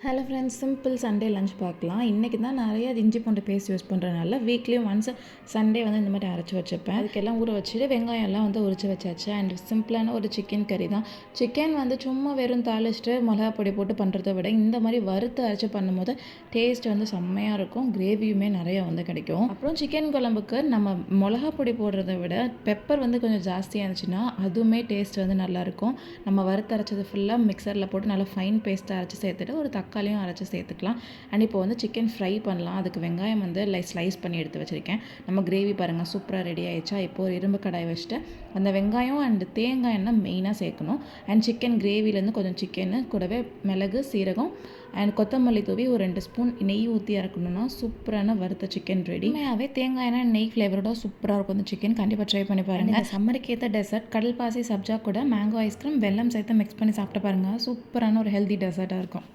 Hello friends, simple Sunday lunch பார்க்கலாம். இன்றைக்கி தான் நிறைய இஞ்சி பூண்டு பேஸ்ட் யூஸ் பண்ணுறதுனால வீக்லி ஒன்ஸ் சண்டே வந்து இந்த மாதிரி அரைச்சி வச்சுப்பேன். அதுக்கெல்லாம் ஊற வச்சுட்டு வெங்காயம் எல்லாம் வந்து உரிச்சு வச்சாச்சு. அண்ட் சிம்பிளான ஒரு சிக்கன் கறி தான். சிக்கன் வந்து சும்மா வெறும் தாளிச்சிட்டு மிளகா பொடி போட்டு பண்ணுறதை விட இந்த மாதிரி வறுத்து அரைச்சி பண்ணும்போது டேஸ்ட் வந்து செம்மையாக இருக்கும். கிரேவியுமே நிறையா வந்து கிடைக்கும். அப்புறம் சிக்கன் குழம்புக்கு நம்ம மிளகா பொடி போடுறத விட பெப்பர் வந்து கொஞ்சம் ஜாஸ்தியாக இருந்துச்சுன்னா அதுவுமே டேஸ்ட் வந்து நல்லாயிருக்கும். நம்ம வறுத்து அரைச்சது ஃபுல்லாக மிக்சரில் போட்டு நல்லா ஃபைன் பேஸ்ட்டாக அரைச்சி சேர்த்துட்டு ஒரு தக்காளியும் அரைச்சி சேர்த்துக்கலாம். அண்ட் இப்போ வந்து சிக்கன் ஃப்ரை பண்ணலாம். அதுக்கு வெங்காயம் வந்து ஸ்லைஸ் பண்ணி எடுத்து வச்சுருக்கேன். நம்ம கிரேவி பாருங்கள் சூப்பராக ரெடி ஆகிடுச்சா. இப்போ ஒரு இரும்பு கடாய் வச்சுட்டு அந்த வெங்காயம் அண்ட் தேங்காய் எண்ணெய் மெயினாக சேர்க்கணும். அண்ட் சிக்கன் கிரேவிலேருந்து கொஞ்சம் சிக்கனு கூடவே மிளகு, சீரகம் அண்ட் கொத்தமல்லி தூவி ஒரு 2 ஸ்பூன் நெய் ஊற்றி இறக்கணும்னா சூப்பரான வறுத்த சிக்கன் ரெடி. உண்மையாகவே தேங்காய் எண்ணெய் நெய் ஃப்ளேவரோட சூப்பராக இருக்கும் அந்த சிக்கன். கண்டிப்பாக ட்ரை பண்ணி பாருங்கள். சம்மருக்கு ஏற்ற டெசர்ட் கடல் பாசி சப்ஜா கூட மேங்கோ ஐஸ்கிரீம் வெல்லம் சேர்த்து மிக்ஸ் பண்ணி சாப்பிட்டு பாருங்கள். சூப்பரான ஒரு ஹெல்தி டெசர்ட்டாக இருக்கும்.